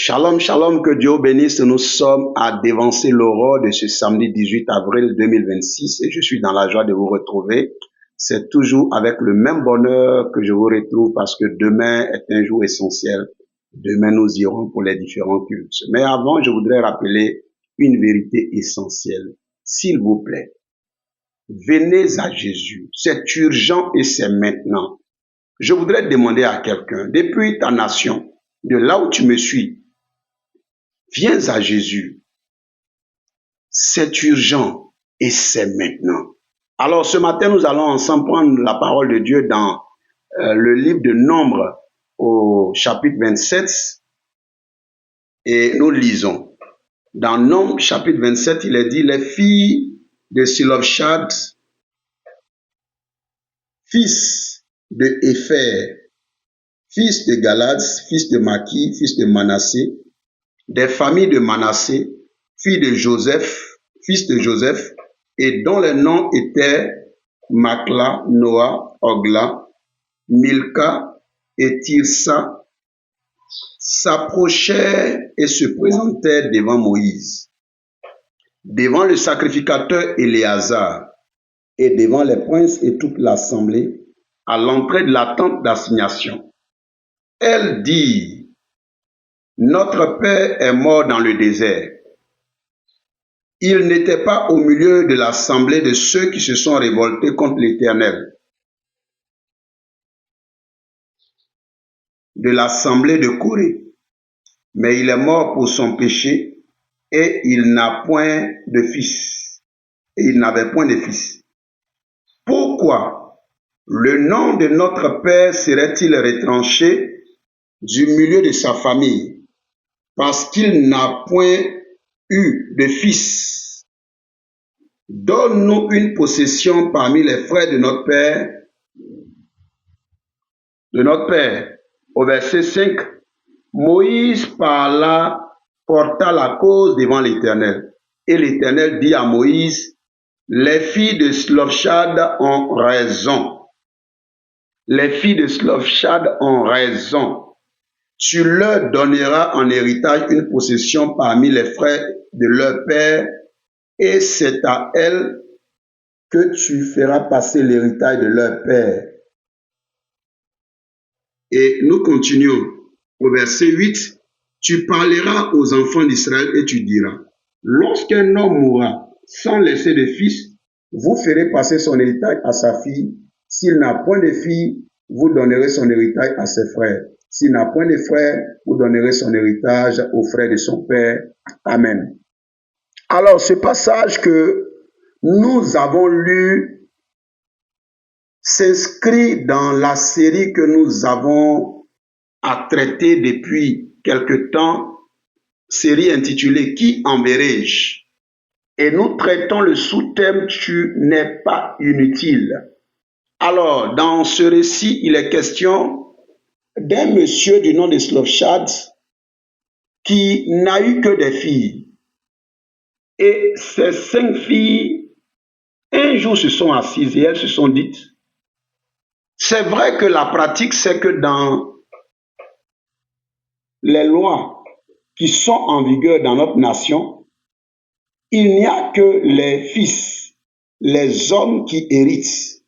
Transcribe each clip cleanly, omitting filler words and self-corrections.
Shalom, shalom, que Dieu bénisse. Nous sommes à dévancer l'aurore de ce samedi 18 avril 2026 et je suis dans la joie de vous retrouver. C'est toujours avec le même bonheur que je vous retrouve parce que demain est un jour essentiel. Demain, nous irons pour les différents cultes. Mais avant, je voudrais rappeler une vérité essentielle. S'il vous plaît, venez à Jésus. C'est urgent et c'est maintenant. Je voudrais demander à quelqu'un, depuis ta nation, de là où tu me suis, viens à Jésus. C'est urgent et c'est maintenant. Alors ce matin, nous allons ensemble prendre la parole de Dieu dans le livre de Nombres au chapitre 27 et nous lisons. Dans Nombres chapitre 27, il est dit, les filles de Silofshad, fils de Épher, fils de Galad, fils de Maki, fils de Manassé, des familles de Manassé, filles de Joseph, fils de Joseph, et dont les noms étaient Makla, Noah, Ogla, Milka et Tirsa, s'approchaient et se présentèrent devant Moïse, devant le sacrificateur Éléazar, et devant les princes et toute l'assemblée, à l'entrée de la tente d'assignation. Elle dit, notre père est mort dans le désert. Il n'était pas au milieu de l'assemblée de ceux qui se sont révoltés contre l'Éternel, de l'assemblée de Corée, mais il est mort pour son péché et il n'a point de fils. Et il n'avait point de fils. Pourquoi le nom de notre Père serait-il retranché du milieu de sa famille, parce qu'il n'a point eu de fils? Donne-nous une possession parmi les frères de notre Père. Au verset 5, Moïse porta la cause devant l'Éternel. Et l'Éternel dit à Moïse, les filles de Silofshad ont raison. Les filles de Silofshad ont raison. Tu leur donneras en héritage une possession parmi les frères de leur père, et c'est à elles que tu feras passer l'héritage de leur père. Et nous continuons au verset 8. Tu parleras aux enfants d'Israël et tu diras, lorsqu'un homme mourra sans laisser de fils, vous ferez passer son héritage à sa fille. S'il n'a point de fille, vous donnerez son héritage à ses frères. S'il n'a point de frères, vous donnerez son héritage aux frères de son père. Amen. Alors, ce passage que nous avons lu s'inscrit dans la série que nous avons à traiter depuis quelque temps, série intitulée « Qui enverrai-je » et nous traitons le sous-thème « Tu n'es pas inutile ». Alors, dans ce récit, il est question d'un monsieur du nom de Silofshad qui n'a eu que des filles. Et ces 5 filles, un jour se sont assises et elles se sont dites, c'est vrai que la pratique, c'est que dans les lois qui sont en vigueur dans notre nation, il n'y a que les fils, les hommes qui héritent.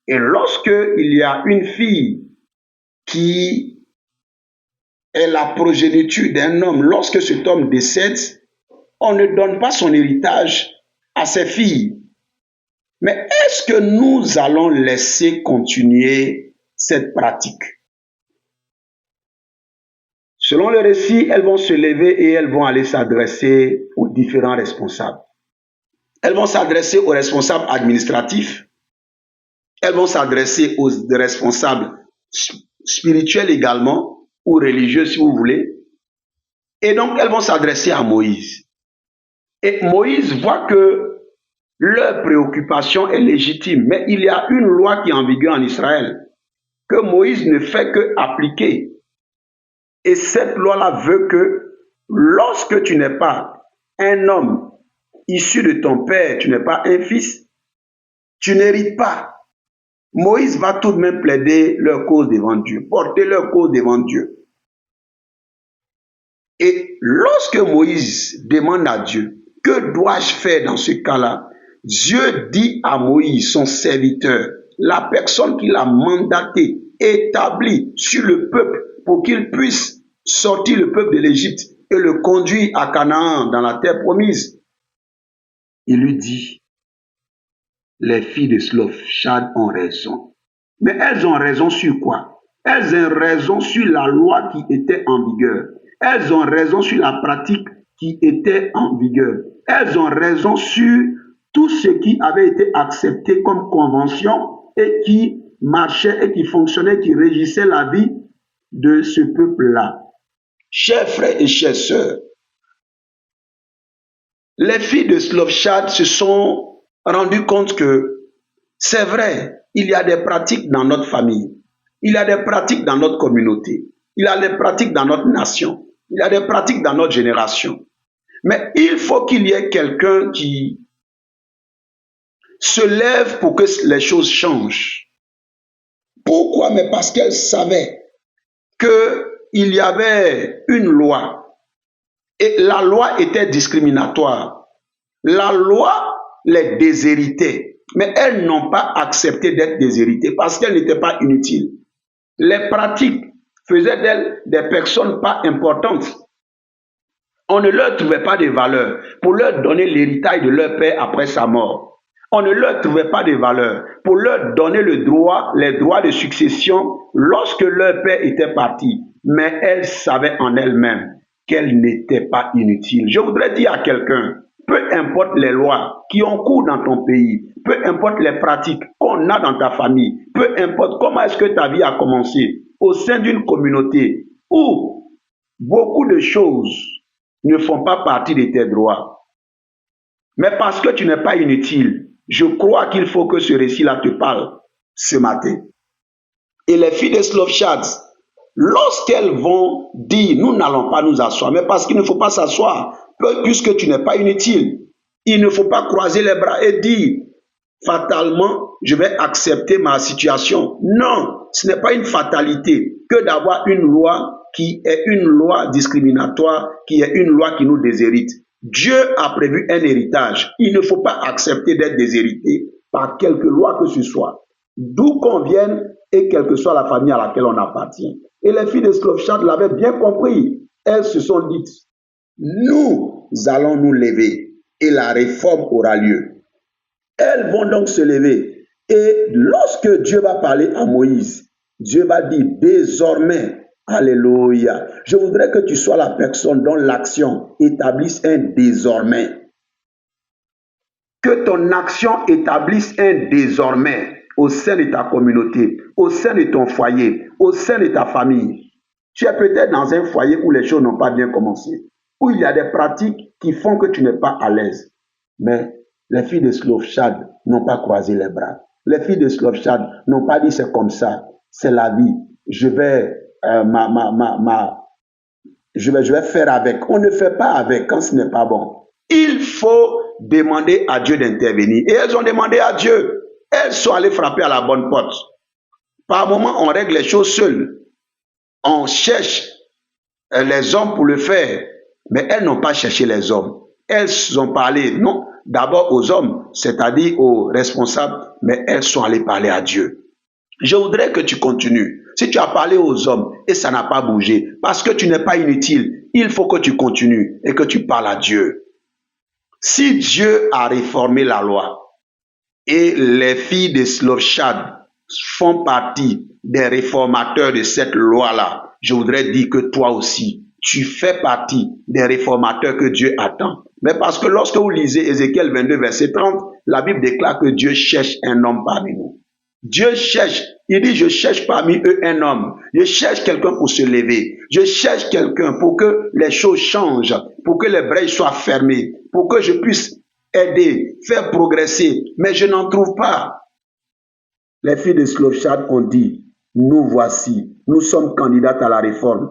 Et lorsque il y a une fille qui est la progéniture d'un homme, lorsque cet homme décède, on ne donne pas son héritage à ses filles. Mais est-ce que nous allons laisser continuer cette pratique? Selon le récit, elles vont se lever et elles vont aller s'adresser aux différents responsables. Elles vont s'adresser aux responsables administratifs. Elles vont s'adresser aux responsables spirituels également, ou religieux si vous voulez. Et donc, elles vont s'adresser à Moïse. Et Moïse voit que leur préoccupation est légitime, mais il y a une loi qui est en vigueur en Israël, que Moïse ne fait que appliquer. Et cette loi-là veut que lorsque tu n'es pas un homme issu de ton père, tu n'es pas un fils, tu n'hérites pas. Moïse va tout de même plaider leur cause devant Dieu, porter leur cause devant Dieu. Et lorsque Moïse demande à Dieu, que dois-je faire dans ce cas-là? Dieu dit à Moïse, son serviteur, la personne qu'il a mandaté, établi sur le peuple pour qu'il puisse sortir le peuple de l'Égypte et le conduire à Canaan, dans la terre promise. Il lui dit, les filles de Slofchad ont raison. Mais elles ont raison sur quoi? Elles ont raison sur la loi qui était en vigueur. Elles ont raison sur la pratique qui était en vigueur. Elles ont raison sur tout ce qui avait été accepté comme convention et qui marchait et qui fonctionnait, qui régissait la vie de ce peuple-là. Chers frères et chères sœurs, les filles de Slofchad se sont rendues compte que c'est vrai, il y a des pratiques dans notre famille, il y a des pratiques dans notre communauté, il y a des pratiques dans notre nation, il y a des pratiques dans notre génération. Mais il faut qu'il y ait quelqu'un qui se lève pour que les choses changent. Pourquoi? Mais parce qu'elle savait qu'il y avait une loi et la loi était discriminatoire. La loi les déshéritait, mais elles n'ont pas accepté d'être déshéritées parce qu'elles n'étaient pas inutiles. Les pratiques faisaient d'elles des personnes pas importantes. On ne leur trouvait pas de valeur pour leur donner l'héritage de leur père après sa mort. On ne leur trouvait pas de valeur pour leur donner le droit, les droits de succession lorsque leur père était parti. Mais elles savaient en elles-mêmes qu'elles n'étaient pas inutiles. Je voudrais dire à quelqu'un, peu importe les lois qui ont cours dans ton pays, peu importe les pratiques qu'on a dans ta famille, peu importe comment est-ce que ta vie a commencé au sein d'une communauté où beaucoup de choses ne font pas partie de tes droits. Mais parce que tu n'es pas inutile, je crois qu'il faut que ce récit-là te parle ce matin. Et les filles de Slofchad, lorsqu'elles vont dire, nous n'allons pas nous asseoir, mais parce qu'il ne faut pas s'asseoir, puisque tu n'es pas inutile, il ne faut pas croiser les bras et dire, fatalement, je vais accepter ma situation. Non, ce n'est pas une fatalité que d'avoir une loi qui est une loi discriminatoire, qui est une loi qui nous déshérite. Dieu a prévu un héritage. Il ne faut pas accepter d'être déshérité par quelque loi que ce soit, d'où qu'on vienne et quelle que soit la famille à laquelle on appartient. Et les filles de Slofchad l'avaient bien compris. Elles se sont dites, nous allons nous lever et la réforme aura lieu. Elles vont donc se lever. Et lorsque Dieu va parler à Moïse, Dieu va dire désormais, alléluia, je voudrais que tu sois la personne dont l'action établisse un désormais. Que ton action établisse un désormais au sein de ta communauté, au sein de ton foyer, au sein de ta famille. Tu es peut-être dans un foyer où les choses n'ont pas bien commencé, où il y a des pratiques qui font que tu n'es pas à l'aise. Mais les filles de Slofchad n'ont pas croisé les bras. Les filles de Slofchad n'ont pas dit c'est comme ça, c'est la vie. Je vais, je vais faire avec. On ne fait pas avec quand ce n'est pas bon. Il faut demander à Dieu d'intervenir. Et elles ont demandé à Dieu. Elles sont allées frapper à la bonne porte. Par moment, on règle les choses seules. On cherche les hommes pour le faire. Mais elles n'ont pas cherché les hommes. Elles ont parlé, non, d'abord aux hommes, c'est-à-dire aux responsables, mais elles sont allées parler à Dieu. Je voudrais que tu continues. Si tu as parlé aux hommes et ça n'a pas bougé, parce que tu n'es pas inutile, il faut que tu continues et que tu parles à Dieu. Si Dieu a réformé la loi et les filles de Slofchad font partie des réformateurs de cette loi-là, je voudrais dire que toi aussi, tu fais partie des réformateurs que Dieu attend. Mais parce que lorsque vous lisez Ézéchiel 22, verset 30, la Bible déclare que Dieu cherche un homme parmi nous. Dieu cherche, il dit, je cherche parmi eux un homme. Je cherche quelqu'un pour se lever. Je cherche quelqu'un pour que les choses changent, pour que les brèches soient fermées, pour que je puisse aider, faire progresser. Mais je n'en trouve pas. Les filles de Slofchad ont dit, nous voici, nous sommes candidates à la réforme.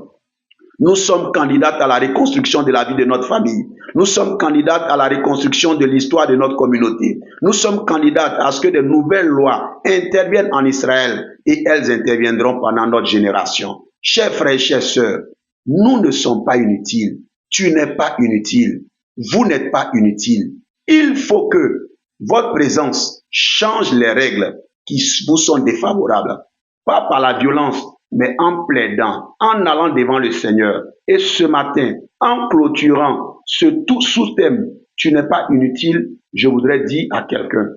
Nous sommes candidates à la reconstruction de la vie de notre famille. Nous sommes candidates à la reconstruction de l'histoire de notre communauté. Nous sommes candidates à ce que de nouvelles lois interviennent en Israël et elles interviendront pendant notre génération. Chers frères et chères sœurs, Nous ne sommes pas inutiles. Tu n'es pas inutile. Vous n'êtes pas inutile. Il faut que votre présence change les règles qui vous sont défavorables. Pas par la violence, mais en plaidant, en allant devant le Seigneur. Et ce matin, en clôturant ce tout sous-thème, tu n'es pas inutile, je voudrais dire à quelqu'un.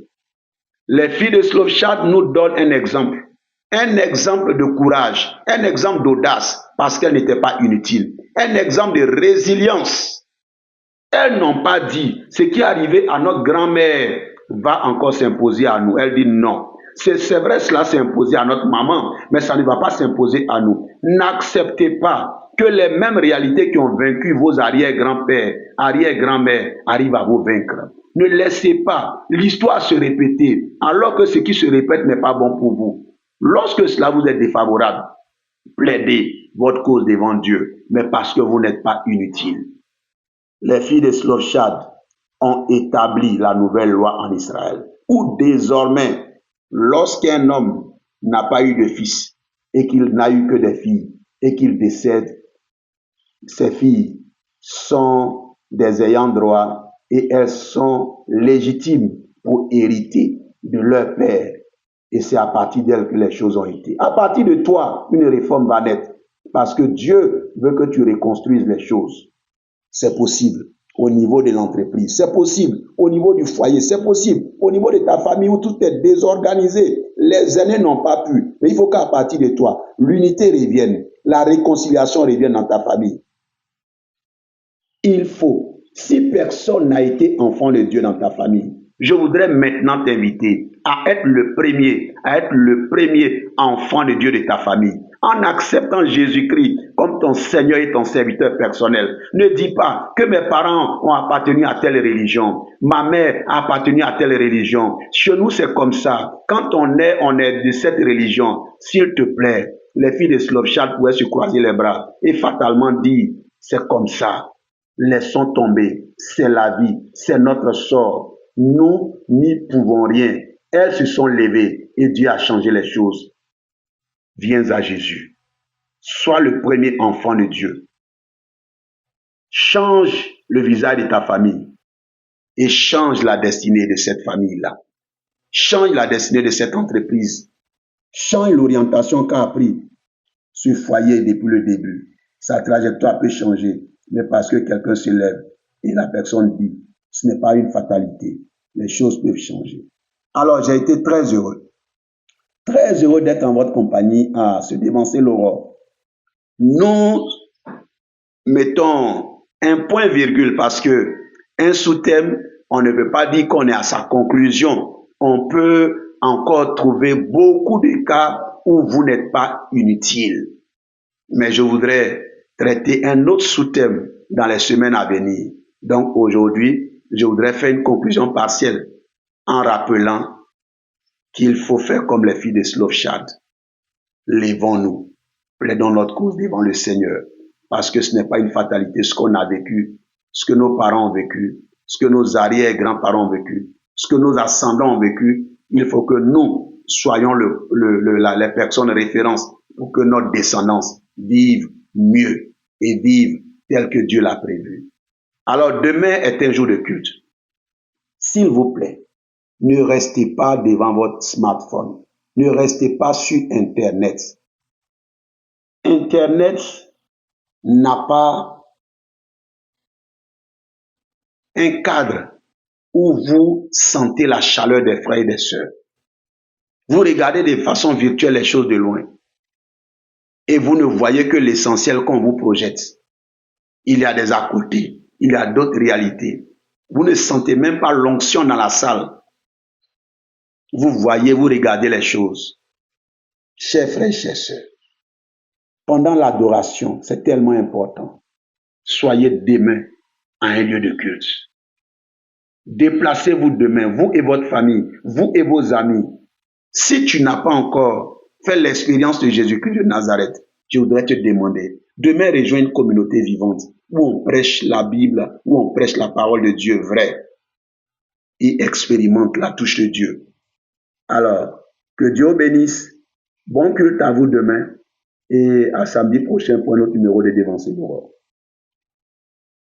Les filles de Slowshad nous donnent un exemple de courage, un exemple d'audace, parce qu'elles n'étaient pas inutiles, un exemple de résilience. Elles n'ont pas dit ce qui est arrivé à notre grand-mère va encore s'imposer à nous. Elle dit non. C'est vrai, cela s'est imposé à notre maman, mais ça ne va pas s'imposer à nous. N'acceptez pas que les mêmes réalités qui ont vaincu vos arrière-grands-pères, arrière-grand-mères arrivent à vous vaincre. Ne laissez pas l'histoire se répéter, alors que ce qui se répète n'est pas bon pour vous. Lorsque cela vous est défavorable, plaidez votre cause devant Dieu, mais parce que vous n'êtes pas inutile. Les filles de Slowshad ont établi la nouvelle loi en Israël, où désormais, lorsqu'un homme n'a pas eu de fils et qu'il n'a eu que des filles et qu'il décède, ces filles sont des ayants droit et elles sont légitimes pour hériter de leur père. Et c'est à partir d'elles que les choses ont été. À partir de toi, une réforme va naître parce que Dieu veut que tu reconstruises les choses. C'est possible au niveau de l'entreprise, c'est possible au niveau du foyer, c'est possible au niveau de ta famille où tout est désorganisé. Les aînés n'ont pas pu, mais il faut qu'à partir de toi, l'unité revienne, la réconciliation revienne dans ta famille. Il faut, si personne n'a été enfant de Dieu dans ta famille, je voudrais maintenant t'inviter à être le premier enfant de Dieu de ta famille. En acceptant Jésus-Christ comme ton Seigneur et ton serviteur personnel. Ne dis pas que mes parents ont appartenu à telle religion, ma mère a appartenu à telle religion. Chez nous, c'est comme ça. Quand on est de cette religion. S'il te plaît, les filles de Slowshad pouvaient se croiser les bras et fatalement dire, c'est comme ça. Laissons tomber, c'est la vie, c'est notre sort. Nous n'y pouvons rien. Elles se sont levées et Dieu a changé les choses. Viens à Jésus. Sois le premier enfant de Dieu. Change le visage de ta famille et change la destinée de cette famille-là. Change la destinée de cette entreprise. Change l'orientation qu'a pris ce foyer depuis le début. Sa trajectoire peut changer, mais parce que quelqu'un se lève et la personne dit, ce n'est pas une fatalité, les choses peuvent changer. Alors j'ai été très heureux d'être en votre compagnie à se dévancer l'aurore. Nous mettons un point virgule parce que un sous-thème, on ne peut pas dire qu'on est à sa conclusion. On peut encore trouver beaucoup de cas où vous n'êtes pas inutile. Mais je voudrais traiter un autre sous-thème dans les semaines à venir. Donc aujourd'hui, je voudrais faire une conclusion partielle en rappelant qu'il faut faire comme les filles de Slowshad. Lèvons-nous, plaidons notre cause devant le Seigneur, parce que ce n'est pas une fatalité ce qu'on a vécu, ce que nos parents ont vécu, ce que nos arrière-grands-parents ont vécu, ce que nos ascendants ont vécu. Il faut que nous soyons les personnes références pour que notre descendance vive mieux et vive tel que Dieu l'a prévu. Alors demain est un jour de culte. S'il vous plaît, ne restez pas devant votre smartphone. Ne restez pas sur Internet. Internet n'a pas un cadre où vous sentez la chaleur des frères et des sœurs. Vous regardez de façon virtuelle les choses de loin et vous ne voyez que l'essentiel qu'on vous projette. Il y a des à côté, il y a d'autres réalités. Vous ne sentez même pas l'onction dans la salle. Vous voyez, vous regardez les choses. Chers frères et chères sœurs, pendant l'adoration, c'est tellement important. Soyez demain à un lieu de culte. Déplacez-vous demain, vous et votre famille, vous et vos amis. Si tu n'as pas encore fait l'expérience de Jésus-Christ de Nazareth, je voudrais te demander, demain rejoins une communauté vivante où on prêche la Bible, où on prêche la parole de Dieu vraie et expérimente la touche de Dieu. Alors, que Dieu bénisse. Bon culte à vous demain. et à samedi prochain pour un autre numéro de Dévancer l'aurore.